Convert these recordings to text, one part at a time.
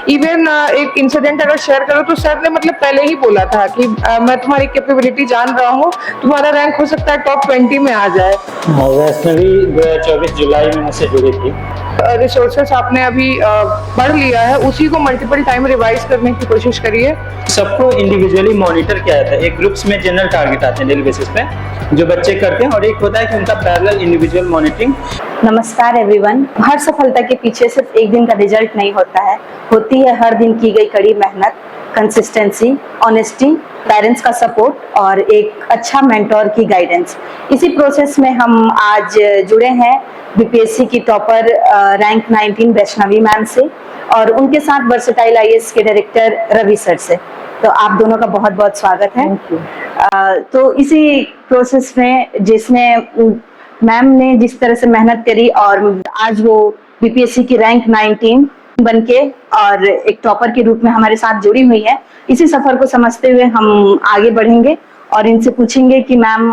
Even एक incident अगर share करो तो सर ने मतलब पहले ही बोला था कि मैं तुम्हारी कैपेबिलिटी जान रहा हूँ, तुम्हारा रैंक हो सकता है टॉप 20 में आ जाए। वैष्णवी 2024 जुलाई में मुझसे जुड़ी थी। रिसोर्सेस आपने अभी पढ़ लिया है, उसी को मल्टीपल टाइम रिवाइज करने की कोशिश करिए। सबको इंडिविजुअली मॉनिटर किया जाता है, एक ग्रुप्स में जनरल टारगेट आते हैं डेली बेसिस पे जो बच्चे करते हैं, और एक होता है कि उनका पैरेलल इंडिविजुअल मॉनिटरिंग। नमस्कार एवरीवन। हर सफलता के पीछे सिर्फ एक दिन का रिजल्ट नहीं होता है, होती है हर दिन की गई कड़ी मेहनत, कंसिस्टेंसी, ऑनेस्टी, पेरेंट्स का सपोर्ट और एक अच्छा मेंटोर की गाइडेंस। इसी प्रोसेस में हम आज जुड़े हैं बीपीएससी की टॉपर रैंक 19 वैष्णवी मैम से और उनके साथ वर्सेटाइल आईएएस के डायरेक्टर रवि सर से। तो आप दोनों का बहुत बहुत स्वागत है। तो इसी प्रोसेस में जिसमें मैम ने जिस तरह से मेहनत करी और आज वो बीपीएससी की रैंक 19 बनके और एक टॉपर के रूप में हमारे साथ जुड़ी हुई है, इसी सफर को समझते हुए हम आगे बढ़ेंगे और इनसे पूछेंगे कि मैम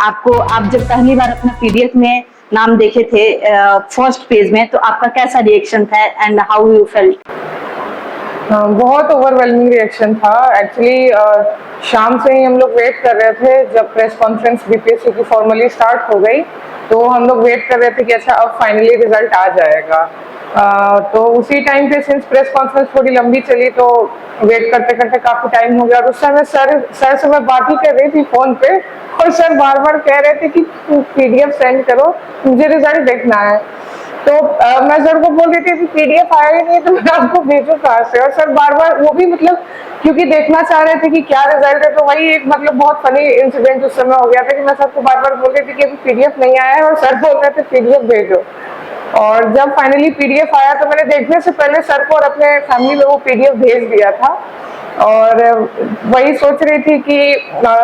आप जब पहली बार अपना पीडीएफ में नाम देखे थे फर्स्ट पेज में, तो आपका कैसा रिएक्शन था एंड हाउ यू फेल्ट? बहुत ओवरवेलमिंग रिएक्शन था एक्चुअली। शाम से ही हम लोग वेट कर रहे थे, जब प्रेस कॉन्फ्रेंस बीपीएससी की फॉर्मली स्टार्ट हो गई तो हम लोग वेट कर रहे थे कि अच्छा अब फाइनली रिजल्ट आ जाएगा। तो उसी टाइम पे सिंस प्रेस कॉन्फ्रेंस थोड़ी लंबी चली तो वेट करते करते काफी टाइम हो गया और उस समय सर से मैं बात ही कर रही थी फोन पे और सर बार बार कह रहे थे कि पीडीएफ सेंड करो, मुझे रिजल्ट देखना है। तो मैं सर को बोल रही थी कि पीडीएफ आया ही नहीं तो मैं आपको भेजूं कहाँ से, और सर बार बार वो भी मतलब क्योंकि देखना चाह रहे थे कि क्या रिजल्ट है, तो वही एक मतलब बहुत फनी इंसिडेंट उस समय हो गया था कि मैं सर को बार बार बोल रही थी कि अभी पीडीएफ नहीं आया है और सर बोल रहे थे पीडीएफ भेजो। और जब फाइनली पीडीएफ आया तो मैंने देखने से पहले सर को और अपने फैमिली में वो पीडीएफ भेज दिया था और वही सोच रही थी कि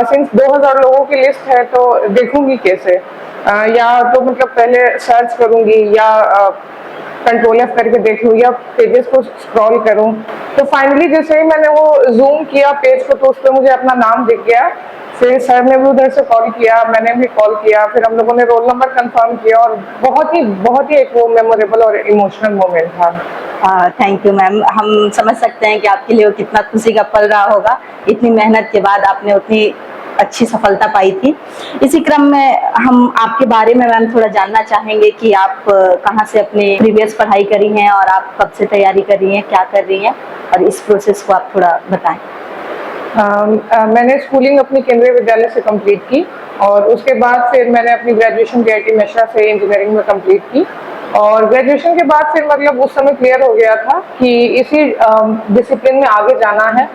सिंस 2000 लोगों की लिस्ट है तो देखूंगी कैसे, या तो मतलब पहले सर्च करूंगी या कंट्रोल एफ करके देख लूँ या पेजेस को स्क्रॉल करूं। तो फाइनली जैसे ही मैंने वो जूम किया पेज को तो उस पर मुझे अपना नाम दिख गया। फिर सर ने भी उधर से कॉल किया, मैंने भी कॉल किया, फिर हम लोगों ने रोल नंबर कंफर्म किया और बहुत ही एक वो मेमोरेबल और इमोशनल मोमेंट था। Thank you ma'am. हम समझ सकते हैं कि आपके लिए वो कितना खुशी का पल रहा होगा, इतनी मेहनत के बाद आपने उतनी अच्छी सफलता पाई थी। इसी क्रम में हम आपके बारे में मैम थोड़ा जानना चाहेंगे कि आप कहाँ से अपनी प्रीवियस पढ़ाई करी हैं और आप कब से तैयारी कर रही हैं, क्या कर रही हैं, और इस प्रोसेस को आप थोड़ा बताएं। मैंने स्कूलिंग अपनी केंद्रीय विद्यालय से कंप्लीट की और उसके बाद फिर मैंने अपनी ग्रेजुएशन बीआईटी मिश्रा से इंजीनियरिंग में कंप्लीट की और ग्रेजुएशन के बाद फिर मतलब उस समय क्लियर हो गया था कि इसी डिसिप्लिन में आगे जाना है,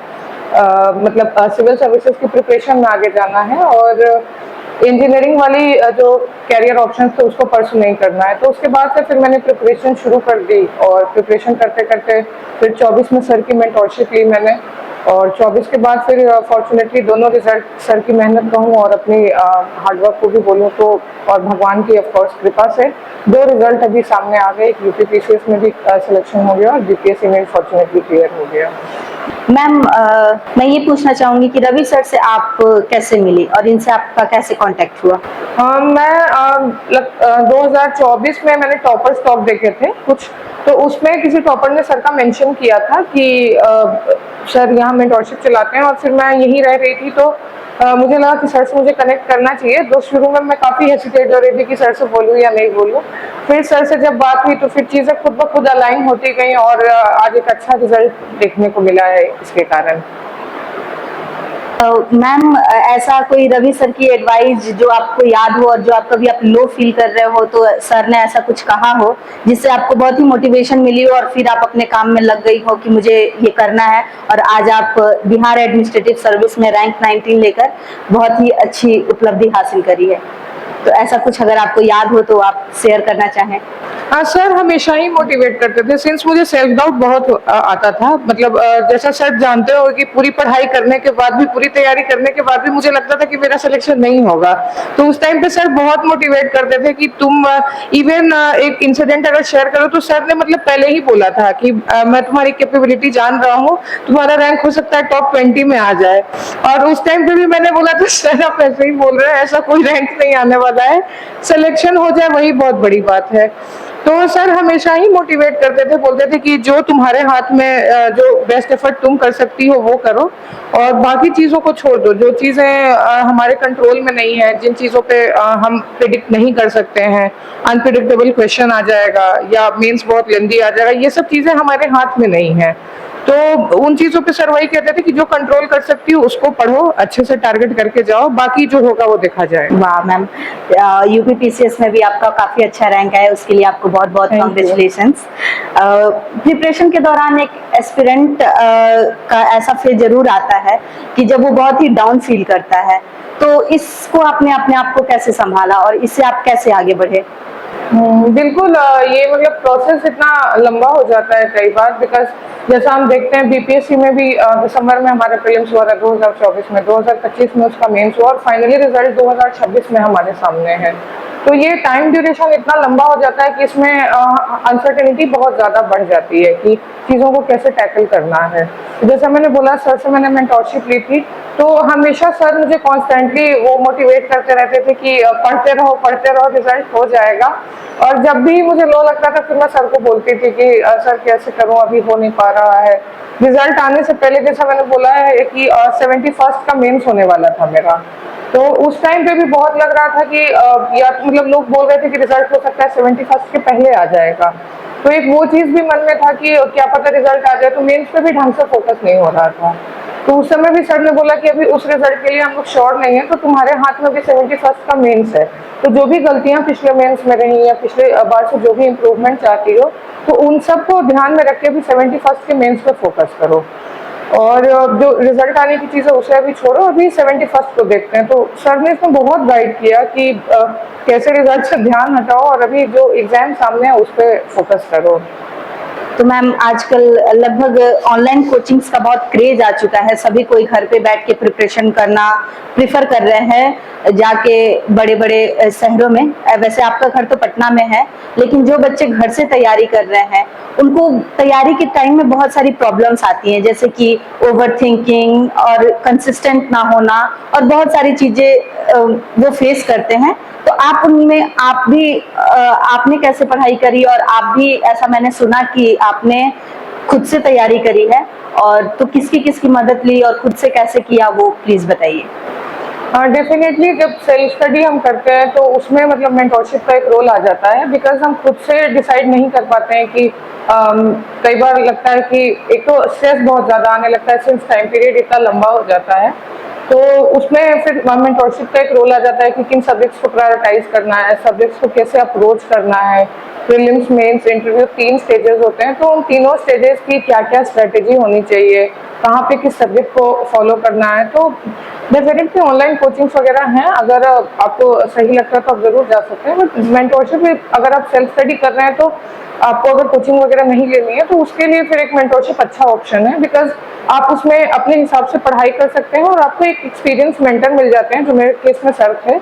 मतलब सिविल सर्विसेज की प्रिपरेशन में आगे जाना है और इंजीनियरिंग वाली जो कैरियर ऑप्शन थे उसको परसू नहीं करना है। तो उसके बाद से फिर मैंने प्रिपरेशन शुरू कर दी और प्रिपरेशन करते करते फिर 24 में सर की मेंटोरशिप ली मैंने और 24 के बाद फिर फॉर्चुनेटली दोनों रिजल्ट सर की मेहनत कहूँ और अपनी हार्डवर्क को भी बोलूँ तो और भगवान की ऑफकोर्स कृपा से 2 रिजल्ट अभी सामने आ गए। यूपीपीसीएस में भी सिलेक्शन हो गया और बीपीएससी में फॉर्चुनेटली क्लियर हो गया। मैम मैं ये पूछना चाहूंगी कि रवि सर से आप कैसे मिली और इनसे आपका कैसे कांटेक्ट हुआ? मैं 2024 में मैंने टॉपर स्टॉक देखे थे कुछ, तो उसमें किसी टॉपर ने सर का मेंशन किया था कि सर यहाँ मेंटोरशिप चलाते हैं और फिर मैं यहीं रह रही थी तो मुझे लगा कि सर से मुझे कनेक्ट करना चाहिए। तो शुरू में मैं काफ़ी हेसिटेट हो रही थी कि सर से बोलूँ या नहीं बोलूँ, फिर सर से जब बात हुई तो फिर चीज़ें खुद ब खुद अलाइन होती गई और आज एक अच्छा रिजल्ट देखने को मिला है इसके कारण। मैम ऐसा कोई रवि सर की एडवाइस जो आपको याद हो और जो आप कभी आप लो फील कर रहे हो तो सर ने ऐसा कुछ कहा हो जिससे आपको बहुत ही मोटिवेशन मिली हो और फिर आप अपने काम में लग गई हो कि मुझे ये करना है और आज आप बिहार एडमिनिस्ट्रेटिव सर्विस में रैंक 19 लेकर बहुत ही अच्छी उपलब्धि हासिल करी है? तो ऐसा कुछ अगर आपको याद हो तो आप शेयर करना चाहें। हाँ, सर हमेशा ही मोटिवेट करते थे सिंस मुझे सेल्फ डाउट बहुत आता था। मतलब जैसा सर जानते हो कि पूरी पढ़ाई करने के बाद भी, पूरी तैयारी करने के बाद भी मुझे लगता था कि मेरा सिलेक्शन नहीं होगा। तो उस टाइम पे सर बहुत मोटिवेट करते थे कि तुम इवन एक इंसिडेंट अगर शेयर करो तो सर ने मतलब पहले ही बोला था कि मैं तुम्हारी कैपेबिलिटी जान रहा हूँ, तुम्हारा रैंक हो सकता है टॉप 20 में आ जाए। और उस टाइम पे भी मैंने बोला था सर आप ऐसे ही बोल रहे हैं, ऐसा कोई रैंक नहीं आने वाला है, सिलेक्शन हो जाए वही बहुत बड़ी बात है। तो सर हमेशा ही मोटिवेट करते थे, बोलते थे कि जो तुम्हारे हाथ में जो बेस्ट एफर्ट तुम कर सकती हो वो करो और बाकी चीज़ों को छोड़ दो। जो चीज़ें हमारे कंट्रोल में नहीं है, जिन चीज़ों पे हम प्रिडिक्ट नहीं कर सकते हैं, अनप्रिडिक्टेबल क्वेश्चन आ जाएगा या मेंस बहुत लेंदी आ जाएगा, ये सब चीज़ें हमारे हाथ में नहीं है। तो उन चीज़ों पे सर वही कहते थे कि जो कंट्रोल कर सकती हो उसको पढ़ो, अच्छे से टारगेट करके जाओ, बाकी जो होगा वो देखा जाएगा। वाह मैम, यूपीपीसीएस में भी आपका काफी अच्छा रैंक है, उसके लिए आपको बहुत बहुत Thank you. कांग्रेचुलेशंस। प्रिपरेशन के दौरान एक एस्पिरेंट का ऐसा फेज जरूर आता है कि जब वो बहुत ही डाउन फील करता है, तो इसको आपने अपने आप को कैसे संभाला और इससे आप कैसे आगे बढ़े? बिल्कुल, ये मतलब प्रोसेस इतना लंबा हो जाता है कई बार, बिकॉज जैसा हम देखते हैं बीपीएससी में भी दिसंबर में हमारा प्रीलिम्स हुआ था 2024 में, 2025 में उसका मेंस हुआ और फाइनली रिजल्ट 2026 में हमारे सामने है। तो ये टाइम ड्यूरेशन इतना लंबा हो जाता है कि इसमें अनसर्टेनिटी बहुत ज़्यादा बढ़ जाती है कि चीज़ों को कैसे टैकल करना है। तो जैसा मैंने बोला, सर से मैंने मेंटोरशिप ली थी, तो हमेशा सर मुझे कॉन्स्टेंटली वो मोटिवेट करते रहते थे कि पढ़ते रहो, रिजल्ट हो जाएगा। और जब भी मुझे लो लगता था फिर मैं सर को बोलती थी कि सर कैसे करूं, अभी हो नहीं पा रहा है। रिजल्ट आने से पहले जैसा मैंने बोला है कि 71st का मेंस होने वाला था मेरा, तो उस टाइम पे भी बहुत लग रहा था कि या मतलब लोग बोल रहे थे कि रिजल्ट हो सकता है 71st के पहले आ जाएगा। तो एक वो चीज़ भी मन में था कि क्या पता रिजल्ट आ जाए, तो मेंस पे भी ढंग से फोकस नहीं हो रहा था। तो उस समय भी सर ने बोला कि अभी उस रिजल्ट के लिए हम लोग श्योर नहीं है, तो तुम्हारे हाथ में भी 71st का मेंस है, तो जो भी गलतियां पिछले मेंस में रही या पिछले बार से जो भी इम्प्रूवमेंट चाहती हो, तो उन सबको ध्यान में रख के भी 71st के मेंस पे फोकस करो और जो रिजल्ट आने की चीज़ है उसे अभी छोड़ो, अभी 71st को देखते हैं। तो सर ने इसमें बहुत गाइड किया कि कैसे रिजल्ट से ध्यान हटाओ और अभी जो एग्जाम सामने है उस पर फोकस करो। तो मैम आजकल लगभग ऑनलाइन कोचिंग्स का बहुत क्रेज आ चुका है, सभी कोई घर पे बैठ के प्रिपरेशन करना प्रिफर कर रहे हैं जाके बड़े बड़े शहरों में। वैसे आपका घर तो पटना में है, लेकिन जो बच्चे घर से तैयारी कर रहे हैं उनको तैयारी के टाइम में बहुत सारी प्रॉब्लम्स आती हैं, जैसे कि ओवर थिंकिंग और कंसिस्टेंट ना होना और बहुत सारी चीजें वो फेस करते हैं। तो आप उनमें आपने कैसे पढ़ाई करी और आप भी, ऐसा मैंने सुना कि आपने खुद से तैयारी करी है, और तो किसकी किसकी मदद ली और खुद से कैसे किया वो प्लीज बताइए। डेफिनेटली जब सेल्फ स्टडी हम करते हैं तो उसमें मतलब मेंटोरशिप का एक रोल आ जाता है, बिकॉज हम खुद से डिसाइड नहीं कर पाते हैं कि कई बार लगता है कि एक तो स्ट्रेस बहुत ज़्यादा आने लगता है सिंस टाइम पीरियड इतना लंबा हो जाता है, तो उसमें फिर मेंटोरशिप का एक रोल आ जाता है कि किन सब्जेक्ट्स को प्रायोरिटाइज करना है, सब्जेक्ट्स को कैसे अप्रोच करना है। प्रीलिम्स, मेंस, इंटरव्यू 3 स्टेजेस होते हैं, तो उन तीनों स्टेजेस की क्या क्या स्ट्रेटेजी होनी चाहिए, कहाँ पे किस सब्जेक्ट को फॉलो करना है। तो डेफिनेटली ऑनलाइन कोचिंग्स वगैरह हैं, अगर आपको सही लगता है तो आप जरूर जा सकते हैं। बट मेंटोरशिप अगर आप सेल्फ स्टडी कर रहे हैं तो आपको अगर कोचिंग वगैरह नहीं लेनी है तो उसके लिए फिर एक मेंटोरशिप अच्छा ऑप्शन है, बिकॉज आप उसमें अपने हिसाब से पढ़ाई कर सकते हैं और आपको एक एक्सपीरियंस मेंटर मिल जाते हैं, जो मेरे केस में सर थे,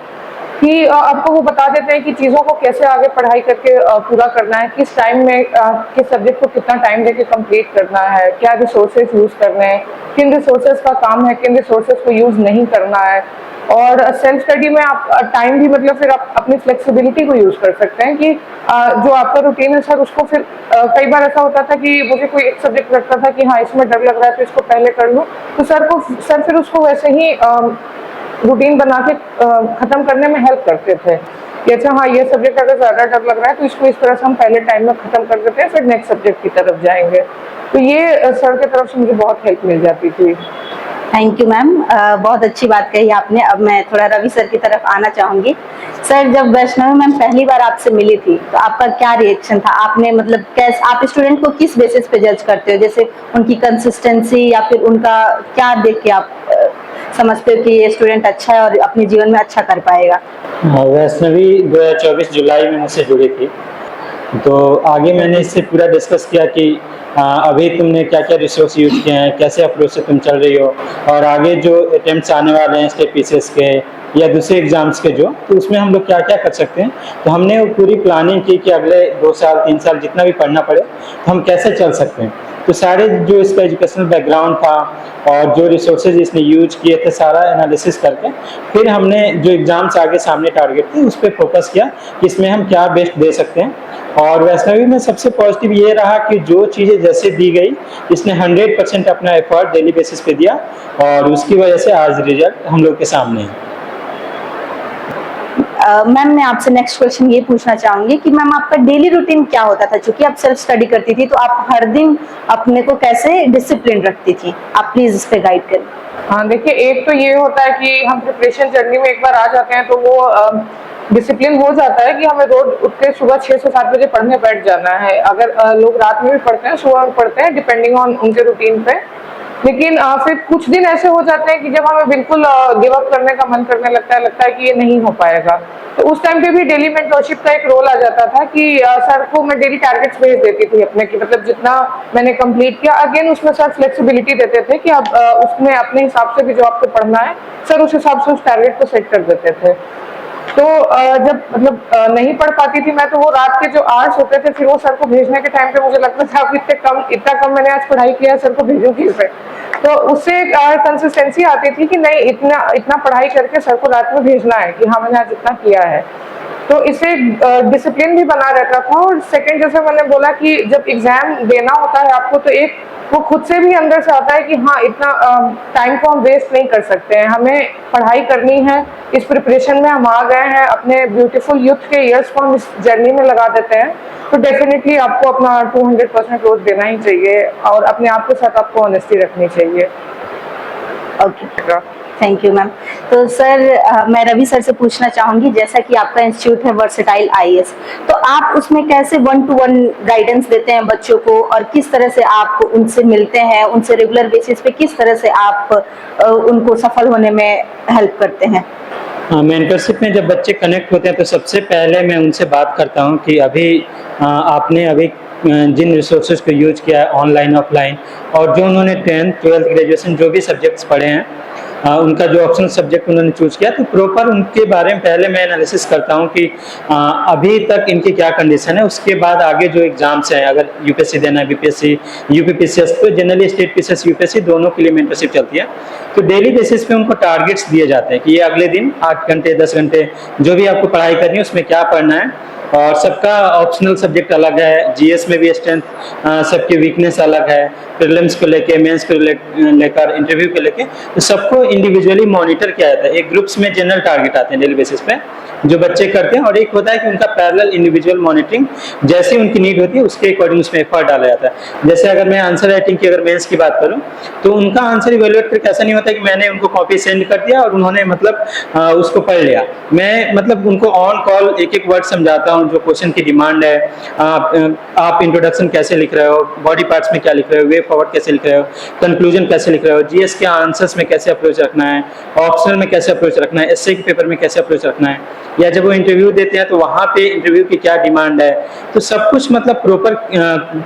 कि आपको वो बता देते हैं कि चीज़ों को कैसे आगे पढ़ाई करके पूरा करना है, किस टाइम में किस सब्जेक्ट को कितना टाइम देके कंप्लीट करना है, क्या रिसोर्सेज यूज़ करने हैं, किन रिसोर्सेज का काम है, किन रिसोर्सेज को यूज़ नहीं करना है। और सेल्फ स्टडी में आप टाइम भी मतलब फिर आप अपनी फ्लेक्सिबिलिटी को यूज़ कर सकते हैं कि जो आपका रूटीन है सर उसको फिर कई बार ऐसा होता था कि मुझे कोई एक सब्जेक्ट लगता था कि हाँ इसमें डर लग रहा है तो इसको पहले कर लूँ, तो सर फिर उसको वैसे ही रूटीन बना के ख़त्म करने में हेल्प करते थे कि अच्छा हाँ ये सब्जेक्ट अगर ज़्यादा डर लग रहा है तो इसको इस तरह से हम पहले टाइम में ख़त्म कर देते हैं, फिर नेक्स्ट सब्जेक्ट की तरफ जाएंगे। तो ये सर की तरफ से मुझे बहुत हेल्प मिल जाती थी। थैंक यू मैम, बहुत अच्छी बात कही आपने। अब मैं थोड़ा रवि सर की तरफ आना चाहूंगी। सर, जब वैष्णवी मैम पहली बार आपसे मिली थी तो आपका क्या रिएक्शन था? आपने मतलब कैसे, आप स्टूडेंट को किस बेसिस पे जज करते हो, जैसे उनकी कंसिस्टेंसी या फिर उनका क्या देख के आप समझते हो कि ये स्टूडेंट अच्छा है और अपने जीवन में अच्छा कर पाएगा? वैष्णवी 2024 जुलाई में मुझसे जुड़ी थी, तो आगे मैंने इससे पूरा डिस्कस किया कि अभी तुमने क्या क्या रिसोर्स यूज किए हैं, कैसे अप्रोच से तुम चल रही हो, और आगे जो अटेम्प्ट्स आने वाले हैं स्टेट पीसीएस के या दूसरे एग्जाम्स के जो, तो उसमें हम लोग क्या क्या कर सकते हैं। तो हमने वो पूरी प्लानिंग की कि अगले 2 साल 3 साल जितना भी पढ़ना पड़े तो हम कैसे चल सकते हैं। तो सारे जो इसका एजुकेशनल बैकग्राउंड था और जो रिसोर्सेज इसने यूज किए थे, सारा एनालिसिस करके फिर हमने जो एग्जाम्स आगे सामने टारगेट थे उस पर फोकस किया कि इसमें हम क्या बेस्ट दे सकते हैं। और वैष्णवी में सबसे पॉजिटिव ये रहा कि जो चीज़ें जैसे दी गई इसने 100% अपना एफर्ट डेली बेसिस पे दिया और उसकी वजह से आज रिजल्ट हम लोग के सामने है। मैम मैं आपसे नेक्स्ट क्वेश्चन ये पूछना चाहूंगी कि मैम आपका डेली रूटीन क्या होता था, क्योंकि आप सेल्फ स्टडी करती थी तो आप हर दिन अपने को कैसे डिसिप्लिन रखती थी, आप प्लीज इस पे गाइड करें। हाँ देखिए, एक तो ये होता है कि हम प्रिपरेशन जर्नी में एक बार आ जाते हैं तो वो डिसिप्लिन हो जाता है कि हमें रोज उठ के सुबह 6 से 7 बजे पढ़ने बैठ जाना है। अगर लोग रात में भी पढ़ते हैं, सुबह में पढ़ते हैं, डिपेंडिंग ऑन उनके रूटीन पे। लेकिन फिर कुछ दिन ऐसे हो जाते हैं कि जब हमें बिल्कुल गिव अप करने का मन करने लगता है कि ये नहीं हो पाएगा। तो उस टाइम पे भी डेली मेंटरशिप का एक रोल आ जाता था कि सर को मैं डेली टारगेट्स भेज देती थी अपने, कि मतलब जितना मैंने कंप्लीट किया, अगेन उसमें सर फ्लेक्सिबिलिटी देते थे कि आप उसमें अपने हिसाब से भी जो आपको पढ़ना है सर उस हिसाब से उस टारगेट को सेट कर देते थे। तो जब मतलब नहीं पढ़ पाती थी मैं, तो वो रात के जो आवर्स होते थे फिर वो सर को भेजने के टाइम पे मुझे लगता था कि इतना कम मैंने आज पढ़ाई किया है, सर को भेजूं कैसे। तो उससे कंसिस्टेंसी आती थी कि नहीं, इतना पढ़ाई करके सर को रात में भेजना है कि हाँ मैंने आज इतना किया है। तो इससे डिसिप्लिन भी बना रहता था। और सेकंड, जैसे मैंने बोला कि जब एग्जाम देना होता है आपको, तो एक वो खुद से भी अंदर से आता है कि हाँ इतना टाइम को हम वेस्ट नहीं कर सकते हैं, हमें पढ़ाई करनी है। इस प्रिपरेशन में हम आ गए हैं, अपने ब्यूटीफुल यूथ के ईयर्स को हम इस जर्नी में लगा देते हैं, तो डेफिनेटली आपको अपना 200% रोज देना ही चाहिए और अपने आप के साथ आपको ऑनेस्टी रखनी चाहिए। Okay, thank you ma'am. तो सर मैं रवि सर से पूछना चाहूंगी, जैसा कि आपका इंस्टीट्यूट है वर्सेटाइल आईएएस, तो आप उसमें कैसे 1-to-1 गाइडेंस देते हैं बच्चों को और किस तरह से आप उनसे मिलते हैं, उनसे रेगुलर बेसिस पे किस तरह से आप उनको सफल होने में हेल्प करते हैं? मेंटरशिप में जब बच्चे कनेक्ट होते हैं तो सबसे पहले मैं उनसे बात करता हूं कि आपने अभी जिन रिसोर्सेज को यूज किया है ऑनलाइन ऑफलाइन, और जो उन्होंने 10th 12th ग्रेजुएशन जो भी सब्जेक्ट्स पढ़े हैं उनका जो ऑप्शनल सब्जेक्ट उन्होंने चूज किया, तो प्रॉपर उनके बारे में पहले मैं एनालिसिस करता हूं कि अभी तक इनकी क्या कंडीशन है। उसके बाद आगे जो एग्जाम्स हैं, अगर यूपीएससी देना है, बीपीएससी, यूपीपीसीएस, तो जनरली स्टेट पीसीएस यूपीएससी दोनों के लिए मेंटरशिप चलती है। तो डेली बेसिस पे उनको टारगेट्स दिए जाते हैं कि ये अगले दिन 8 घंटे 10 घंटे जो भी आपको पढ़ाई करनी है उसमें क्या पढ़ना है। और सबका ऑप्शनल सब्जेक्ट अलग है, जीएस में भी स्ट्रेंथ, सबकी वीकनेस अलग है, प्रीलिम्स को लेके, मेंस को लेकर, इंटरव्यू को लेके, तो सबको इंडिविजुअली मॉनिटर किया जाता है। एक ग्रुप्स में जनरल टारगेट आते हैं डेली बेसिस पे जो बच्चे करते हैं, और एक होता है कि उनका पैरेलल इंडिविजुअल मॉनिटरिंग, जैसे उनकी नीड होती है उसके अकॉर्डिंग उसमें एफर्ट डाला जाता है। जैसे अगर मैं आंसर राइटिंग की अगर मेंस की बात करूं, तो उनका आंसर इवेल्युएट करके ऐसा नहीं होता कि मैंने उनको कॉपी सेंड कर दिया और उन्होंने मतलब उसको पढ़ लिया। मैं मतलब उनको ऑन कॉल एक एक वर्ड समझाता हूं, जो क्वेश्चन की डिमांड है, आप इंट्रोडक्शन कैसे लिख रहे हो, बॉडी पार्ट्स में क्या लिख रहे हो, वे फॉरवर्ड कैसे लिख रहे हो, कंक्लूजन कैसे लिख रहे हो, जीएस के आंसर्स में कैसे अप्रोच रखना है, ऑप्शनल में कैसे अप्रोच रखना है, एसए के पेपर में कैसे अप्रोच रखना है, या जब वो इंटरव्यू देते हैं तो वहाँ पे इंटरव्यू की क्या डिमांड है। तो सब कुछ मतलब प्रॉपर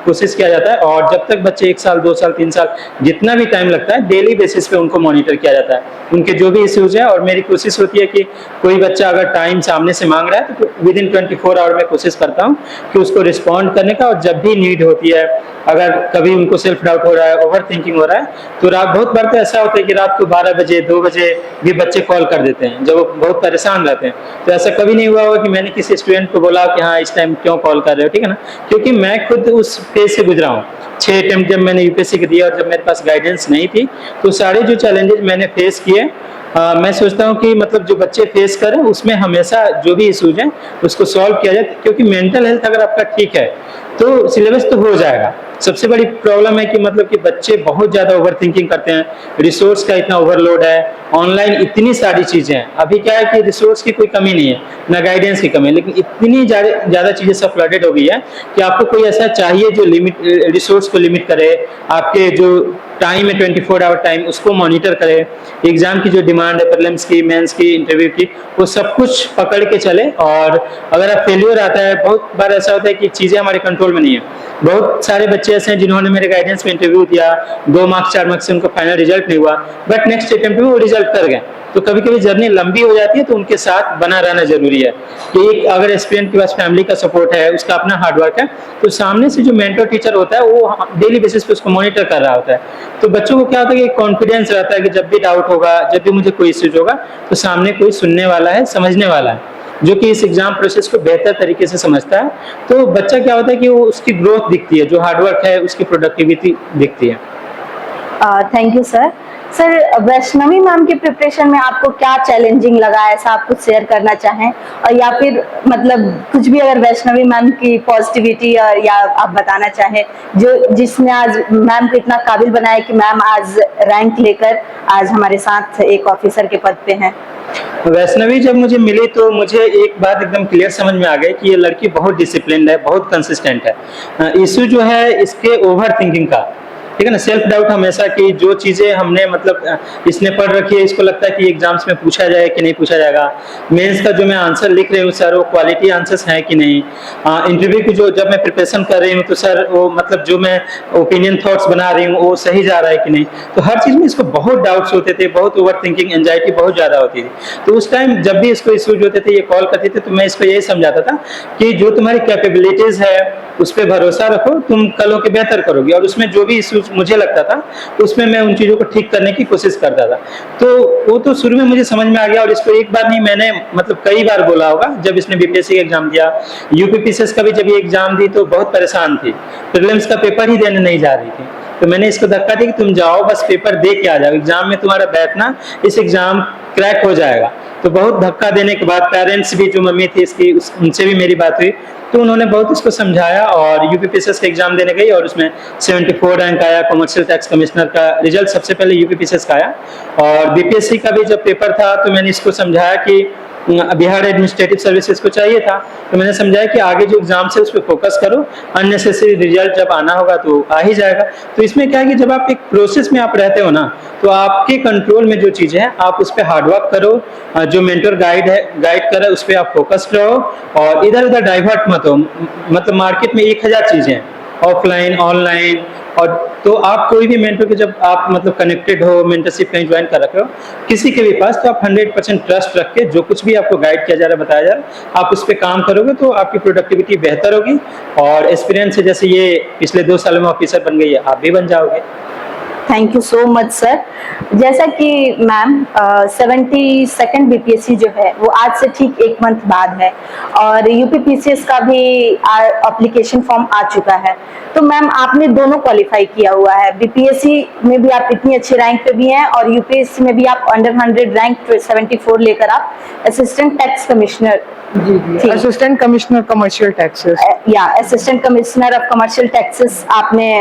कोशिश किया जाता है। और जब तक बच्चे 1 साल 2 साल 3 साल जितना भी टाइम लगता है, डेली बेसिस पे उनको मॉनिटर किया जाता है, उनके जो भी इश्यूज हैं। और मेरी कोशिश होती है कि कोई बच्चा अगर टाइम सामने से मांग रहा है तो विद इन 24 आवर में कोशिश करता हूँ कि उसको रिस्पॉन्ड करने का। और जब भी नीड होती है, अगर कभी उनको सेल्फ डाउट हो रहा है, ओवर थिंकिंग हो रहा है, तो रात बहुत बार तो ऐसा होता है कि रात को 12 बजे 2 बजे भी बच्चे कॉल कर देते हैं जब वो बहुत परेशान रहते हैं। तो ऐसा कभी नहीं हुआ होगा कि मैंने किसी स्टूडेंट को बोला कि हाँ इस टाइम क्यों कॉल कर रहे हो, ठीक है ना, क्योंकि मैं खुद उस फेज से गुजरा हूँ। 6 अटेम्प्ट जब मैंने यूपीएससी के दिया और जब मेरे पास गाइडेंस नहीं थी, तो सारे जो चैलेंजेस मैंने फेस किए, मैं सोचता हूँ कि मतलब जो बच्चे फेस करें उसमें हमेशा जो भी इश्यूज हैं उसको सॉल्व किया जाए, क्योंकि मेंटल हेल्थ अगर आपका ठीक है तो सिलेबस तो हो जाएगा। सबसे बड़ी प्रॉब्लम है कि मतलब कि बच्चे बहुत ज्यादा ओवर थिंकिंग करते हैं, रिसोर्स का इतना ओवरलोड है, ऑनलाइन इतनी सारी चीजें हैं। अभी क्या है कि रिसोर्स की कोई कमी नहीं है, ना गाइडेंस की कमी है, लेकिन इतनी ज्यादा चीजें सब फ्लडेड हो गई है कि आपको कोई ऐसा चाहिए जो रिसोर्स को लिमिट करे, आपके जो टाइम है 24 आवर टाइम उसको मॉनिटर करे, एग्जाम की जो डिमांड है, प्रीलिम्स की, मेंस की, इंटरव्यू की, वो सब कुछ पकड़ के चले। और अगर आप फेल्योर आता है, बहुत बार ऐसा होता है कि चीजें हमारे कंट्रोल में नहीं है। बहुत सारे बच्चे बच्चे ऐसे हैं जिन्होंने मेरे गाइडेंस में इंटरव्यू दिया, 2 मार्क्स 4 मार्क्स से उनको फाइनल रिजल्ट नहीं हुआ, बट नेक्स्ट अटेम्प्ट में वो रिजल्ट कर गए। तो कभी कभी जर्नी लंबी हो जाती है, तो उनके साथ बना रहना जरूरी है कि एक अगर एस्पिरेंट के पास फैमिली का सपोर्ट है, उसका अपना हार्डवर्क है, तो सामने से जो मेंटर टीचर होता है वो डेली बेसिस पे उसको मॉनिटर कर रहा होता है। तो बच्चों को क्या होता है कि कॉन्फिडेंस रहता है कि जब भी डाउट होगा, जब भी मुझे कोई इश्यूज होगा, तो सामने कोई सुनने वाला है, समझने वाला है, जो कि इस एग्जाम प्रोसेस को बेहतर तरीके से समझता है। तो बच्चा क्या होता है कि वो उसकी ग्रोथ दिखती है, जो हार्डवर्क है उसकी प्रोडक्टिविटी दिखती है। Thank you sir. Sir, Vaishnavi ma'am के प्रिपरेशन में आपको क्या चैलेंजिंग लगा, ऐसा आप कुछ शेयर करना चाहें, और या फिर मतलब कुछ भी अगर वैष्णवी मैम की पॉजिटिविटी या आप बताना चाहें जो जिसने आज मैम को इतना काबिल बनाया कि मैम आज रैंक लेकर आज हमारे साथ एक ऑफिसर के पद पे हैं। वैष्णवी जब मुझे मिली तो मुझे एक बात एकदम क्लियर समझ में आ गई कि ये लड़की बहुत डिसिप्लिन है, बहुत कंसिस्टेंट है। इश्यू जो है इसके ओवर थिंकिंग का, ठीक है ना, सेल्फ डाउट हमेशा कि जो चीजें हमने मतलब इसने पढ़ रखी है, इसको लगता है कि एग्जाम्स में पूछा जाए कि नहीं पूछा जाएगा, मेंस का जो मैं आंसर लिख रही हूँ सर वो क्वालिटी आंसर्स हैं कि नहीं, इंटरव्यू की जो जब मैं प्रिपरेशन कर रही हूँ तो सर वो मतलब जो मैं ओपिनियन थॉट्स बना रही हूँ वो सही जा रहा है कि नहीं। तो हर चीज में इसको बहुत डाउट्स होते थे, बहुत ओवर थिंकिंग, एंजाइटी बहुत ज्यादा होती थी। तो उस टाइम जब भी इसको इश्यूज होते थे, ये कॉल करती थी, तो मैं इसको यही समझाता था कि जो तुम्हारी कैपेबिलिटीज है उस पर भरोसा रखो, तुम कल होकर बेहतर करोगे। और उसमें जो भी इश्यूज मुझे लगता था उसमें मैं उन चीजों को ठीक करने की कोशिश करता था। तो वो तो शुरू में मुझे समझ में आ गया, और इसको एक बार नहीं मैंने मतलब कई बार बोला होगा। जब इसने बीपीएससी का एग्जाम दिया, यूपीपीसीएस का भी जब ये एग्जाम दी तो बहुत परेशान थी, प्रीलिम्स का पेपर ही देने नहीं जा रही थी। तो मैंने इसको धक्का दिया कि तुम जाओ बस पेपर दे के आ जाओ, एग्जाम में तुम्हारा बैठना, इस एग्जाम क्रैक हो जाएगा। तो बहुत धक्का देने के बाद पेरेंट्स भी, जो मम्मी थी इसकी, उनसे भी मेरी बात हुई, तो उन्होंने बहुत इसको समझाया और यूपीपीसीएस का एग्जाम देने गई और उसमें 74 रैंक आया। कमर्शियल टैक्स कमिश्नर का रिजल्ट सबसे पहले यूपीपीसीएस का आया, और बीपीएससी का भी जब पेपर था तो मैंने इसको समझाया कि बिहार एडमिनिस्ट्रेटिव सर्विसेज को चाहिए था, तो मैंने समझाया कि आगे जो एग्जाम है उस पर फोकस करो, अननेसेसरी रिजल्ट जब आना होगा तो आ ही जाएगा। तो इसमें क्या है कि जब आप एक प्रोसेस में आप रहते हो ना, तो आपके कंट्रोल में जो चीजें हैं आप उस पर हार्डवर्क करो, जो मेंटर गाइड करे उस पर आप फोकस्ड रहो और इधर उधर डाइवर्ट मत हो। मतलब मार्केट में 1000 चीजें हैं, ऑफलाइन ऑनलाइन, और तो आप कोई भी मेंटर के जब आप मतलब कनेक्टेड हो, मेंटरशिप कहीं ज्वाइन कर रखे हो किसी के भी पास, तो आप 100% ट्रस्ट रख के जो कुछ भी आपको गाइड किया जा रहा है, बताया जा रहा है, आप उस पर काम करोगे तो आपकी प्रोडक्टिविटी बेहतर होगी। और एक्सपीरियंस से जैसे ये पिछले 2 सालों में ऑफिसर बन गई है, आप भी बन जाओगे। Thank you so much sir. जैसा कि मैम 72nd बीपीएससी जो है वो आज से ठीक 1 मंथ बाद है, और यूपीपीसीएस का भी एप्लीकेशन फॉर्म आ चुका है। तो मैम आपने दोनों क्वालिफाई किया हुआ है, बीपीएससी में भी आप इतनी अच्छी रैंक पे भी हैं और यूपीएससी में भी आप अंडर 100 रैंक 74 लेकर आप असिस्टेंट टैक्स कमिश्नर, जी असिस्टेंट कमिश्नर कमर्शियल टैक्सेस, या assistant commissioner of commercial taxes आपने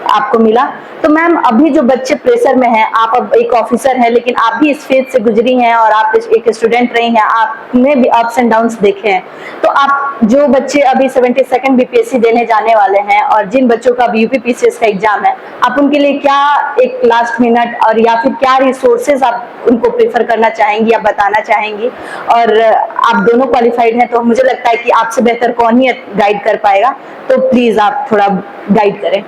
आपको मिला। तो मैम अभी जो बच्चे प्रेशर में हैं, आप अब एक ऑफिसर हैं लेकिन आप भी इस फेज से गुजरी हैं और आप एक स्टूडेंट रही हैं, आपने भी अप्स एंड डाउन्स देखे हैं। तो आप जो बच्चे अभी 72nd बीपीएससी देने जाने वाले हैं और जिन बच्चों का अभी यूपीपीसीएस का एग्जाम है, आप उनके लिए क्या एक लास्ट मिनट और या फिर क्या रिसोर्सेज आप उनको प्रेफर करना चाहेंगी या बताना चाहेंगी? और आप दोनों क्वालिफाइड हैं तो मुझे लगता है कि आपसे बेहतर कौन ही गाइड कर पाएगा, तो प्लीज आप थोड़ा गाइड करें।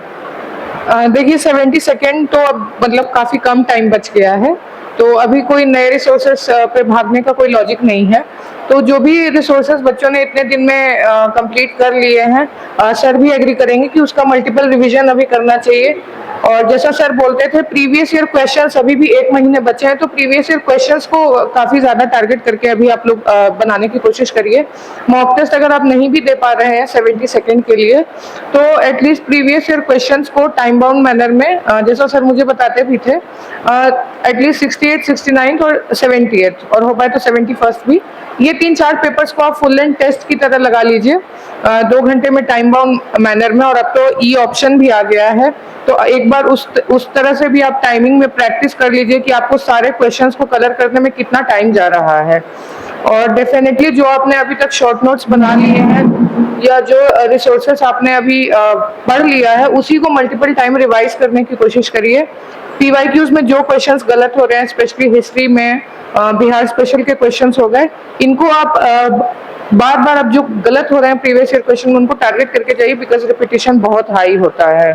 देखिए 72nd तो अब मतलब काफी कम टाइम बच गया है, तो अभी कोई नए रिसोर्सेस पे भागने का कोई लॉजिक नहीं है। तो जो भी रिसोर्सेस बच्चों ने इतने दिन में कंप्लीट कर लिए हैं, सर भी एग्री करेंगे कि उसका मल्टीपल रिवीजन अभी करना चाहिए। और जैसा सर बोलते थे प्रीवियस ईयर क्वेश्चंस, अभी भी 1 महीने बचे हैं, तो प्रीवियस ईयर क्वेश्चंस को काफी ज्यादा टारगेट करके अभी आप लोग बनाने की कोशिश करिए। मॉक टेस्ट अगर आप नहीं भी दे पा रहे हैं 72nd के लिए, तो एटलीस्ट प्रीवियस ईयर क्वेश्चंस को टाइम बाउंड मैनर में, जैसा सर मुझे बताते भी थे, एटलीस्ट 68, 69 और 78 और हो पाए तो 71st भी, ये 3-4 पेपर्स को आप फुल लेंथ टेस्ट की तरह लगा लीजिए 2 घंटे में टाइम बाउंड मैनर में। और अब तो ई ऑप्शन भी आ गया है, तो एक बार उस तरह से भी आप टाइमिंग में प्रैक्टिस कर लीजिए कि आपको सारे क्वेश्चंस को कलर करने में कितना टाइम जा रहा है। और डेफिनेटली जो आपने अभी तक शॉर्ट नोट्स बना लिए हैं या जो रिसोर्सेस आपने अभी पढ़ लिया है उसी को मल्टीपल टाइम रिवाइज करने की कोशिश करिए। PYQs में जो क्वेश्चंस गलत हो रहे हैं, स्पेशली हिस्ट्री में बिहार स्पेशल के क्वेश्चंस हो गए, इनको आप बार बार अब जो गलत हो रहे हैं प्रीवियस ईयर क्वेश्चन उनको टारगेट करके जाइए, बिकॉज रिपीटिशन बहुत हाई होता है।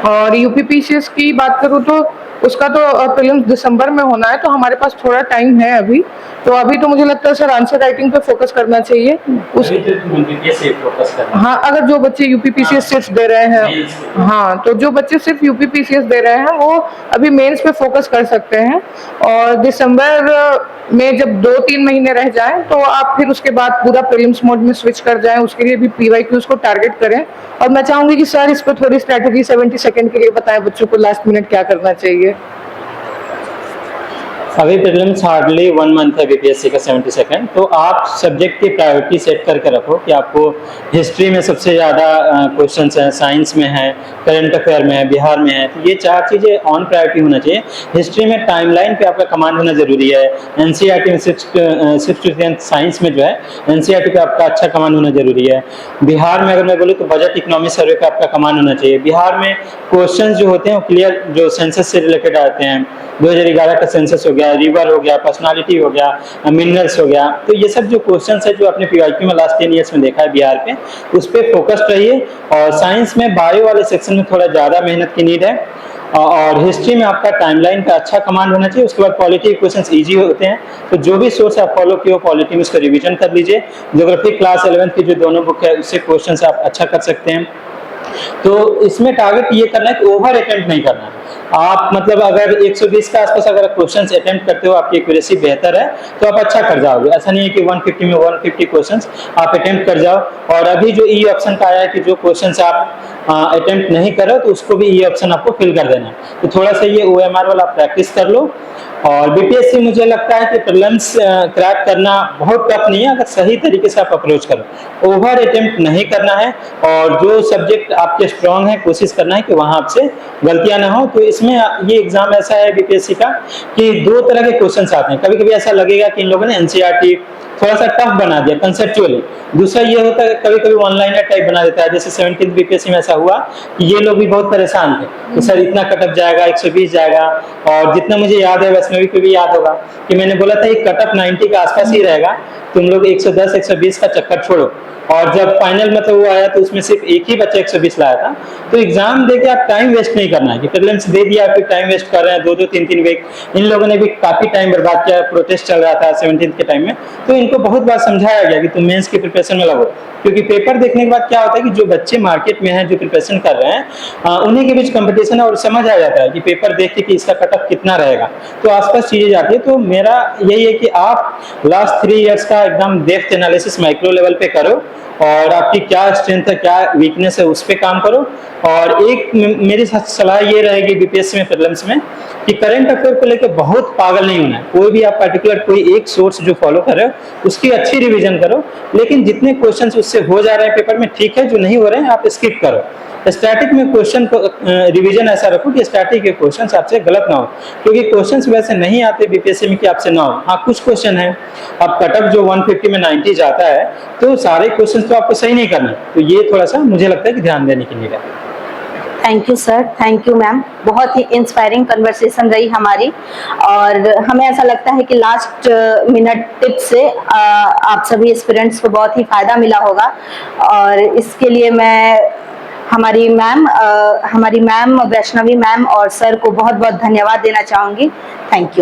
और UPPCS की बात करूँ तो उसका तो प्रीलिम्स दिसंबर में होना है, तो हमारे पास थोड़ा टाइम है अभी। तो अभी तो मुझे लगता है सर आंसर राइटिंग पे फोकस करना चाहिए उस फोकस करना। हाँ, अगर जो बच्चे UPPCS सिर्फ दे रहे हैं, हाँ, तो जो बच्चे सिर्फ UPPCS दे रहे हैं वो अभी मेंस पे फोकस कर सकते हैं। और दिसंबर में जब 2-3 महीने रह जाएं तो आप फिर उसके बाद पूरा प्रीलिम्स मोड में स्विच कर जाएं, उसके लिए भी PYQs को टारगेट करें। और मैं चाहूंगी कि सर इस पर थोड़ी स्ट्रेटेजी 70 सेकंड के लिए बताएं बच्चों को लास्ट मिनट क्या करना चाहिए। अभी प्रीलिम्स हार्डली 1 मंथ है BPSC का 70 सेकंड, तो आप सब्जेक्ट की प्रायोरिटी सेट करके रखो कि आपको हिस्ट्री में सबसे ज़्यादा क्वेश्चंस हैं, साइंस में है, करंट अफेयर में है, बिहार में है, तो ये 4 चीज़ें ऑन प्रायोरिटी होना चाहिए। हिस्ट्री में टाइमलाइन पे आपका कमांड होना जरूरी है। NCERT में 6th to 10th साइंस में जो है NCERT पे आपका अच्छा कमांड होना जरूरी है। बिहार में अगर मैं बोलूँ तो बजट इकोनॉमी सर्वे पे आपका कमांड होना चाहिए। बिहार में क्वेश्चन जो होते हैं वो क्लियर जो सेंसस से रिलेटेड आते हैं, 2011 का सेंसस हो गया, रिवर हो गया, पर्सनालिटी हो गया, मिनरल्स हो गया, तो ये सब जो क्वेश्चंस है जो आपने PYQ में लास्ट 10 ईयर्स में देखा है बिहार पे, उस पर फोकस्ड रहिए। और साइंस में बायो वाले सेक्शन में थोड़ा ज़्यादा मेहनत की नीड है। और हिस्ट्री में आपका टाइमलाइन का अच्छा कमांड होना चाहिए। उसके बाद पॉलिटी क्वेश्चंस इजी होते हैं, तो जो भी सोर्स आप फॉलो किए हो पॉलिटी में उसका रिवीजन कर लीजिए। ज्योग्राफी क्लास 11th की जो दोनों बुक है उससे क्वेश्चंस आप अच्छा कर सकते हैं। तो इसमें टारगेट ये करना है कि ओवर अटेम्प्ट नहीं करना है। आप मतलब अगर 120 के आसपास अगर क्वेश्चंस अटेम्प्ट करते हो, आपकी एक्यूरेसी बेहतर है तो आप अच्छा कर जाओगे। ऐसा नहीं है कि 150 में 150 क्वेश्चंस आप अटेम्प्ट कर जाओ। और अभी जो ई ऑप्शन का आया है कि जो क्वेश्चंस आप अटेम्प्ट नहीं करो तो उसको भी ई ऑप्शन आपको फिल कर देना है। तो थोड़ा सा ये OMR वाला प्रैक्टिस कर लो। और BPSC मुझे लगता है कि प्रीलिम्स क्रैक करना बहुत टफ नहीं है अगर सही तरीके से आप अप्रोच करो। ओवर अटेम्प्ट नहीं करना है और जो सब्जेक्ट आपके स्ट्रांग है कोशिश करना है कि वहां आपसे गलतियां ना हो। तो इसमें ये एग्जाम ऐसा है BPSC का कि 2 तरह के क्वेश्चंस आते हैं। कभी कभी ऐसा लगेगा कि इन लोगों ने NCERT थोड़ा सा टफ बना दिया कंसेप्चुअली। दूसरा ये होता है कभी कभी वन लाइनर टाइप बना देता है। जैसे 17th BPSC में ऐसा हुआ कि ये लोग भी बहुत परेशान थे कि सर इतना कटअप जाएगा, 120 जाएगा। और जितना मुझे याद है वैष्णवी को भी याद होगा कि मैंने बोला था ये कटअप 90 के आसपास ही रहेगा, तुम लोग 110 120 का चक्कर छोड़ो। और जब फाइनल मतलब वो आया तो उसमें सिर्फ एक ही बच्चा 120 लाया था। तो एग्जाम देके आप टाइम वेस्ट नहीं करना है कि प्रीलिम्स दे दिया फिर टाइम वेस्ट कर रहे हैं 2-2 3-3 वीक। इन लोगों ने भी काफी टाइम बर्बाद किया, प्रोटेस्ट चल रहा था 17th के टाइम में। तो इनको बहुत बार समझाया गया कि तुम मेंस की प्रिपरेशन में लगो, क्योंकि पेपर देखने के बाद क्या होता है कि जो बच्चे मार्केट में हैं जो प्रिपरेशन कर रहे हैं उन्हीं के बीच कंपटीशन है और समझ आ जाता है कि पेपर देख के कि इसका कटअप कितना रहेगा। तो आसपास चीजें जाती है। तो मेरा यही है कि आप लास्ट 3 इयर्स का एकदम डेप्थ एनालिसिस माइक्रो लेवल पे करो और आपकी क्या स्ट्रेंथ है क्या वीकनेस है उस पर काम करो। और एक मेरी सलाह ये रहेगी BPSC में प्रीलिम्स में कि करंट अफेयर को लेकर बहुत पागल नहीं होना है। कोई भी आप पर्टिकुलर कोई एक सोर्स जो फॉलो कर रहे हो उसकी अच्छी रिवीजन करो, लेकिन जितने क्वेश्चंस उससे हो जा रहे हैं पेपर में ठीक है, जो नहीं हो रहे हैं आप स्किप करो। स्टैटिक में क्वेश्चन को रिवीजन ऐसा रखो कि स्टैटिक के क्वेश्चंस आपसे गलत ना हो, क्योंकि क्वेश्चंस वैसे नहीं आते BPSC में कि आपसे ना हो। हाँ, कुछ क्वेश्चन है अब कटअप जो 150 में 90 जाता है तो सारे क्वेश्चंस तो आपको सही नहीं करना। तो ये थोड़ा सा मुझे लगता है कि ध्यान देने की नीड है। Thank you sir, thank you ma'am. बहुत ही इंस्पायरिंग कन्वर्सेशन रही हमारी और हमें ऐसा लगता है कि लास्ट मिनट टिप से आप सभी स्टूडेंट्स को बहुत ही फायदा मिला होगा। और इसके लिए मैं हमारी मैम वैष्णवी मैम और सर को बहुत बहुत धन्यवाद देना चाहूंगी। Thank you.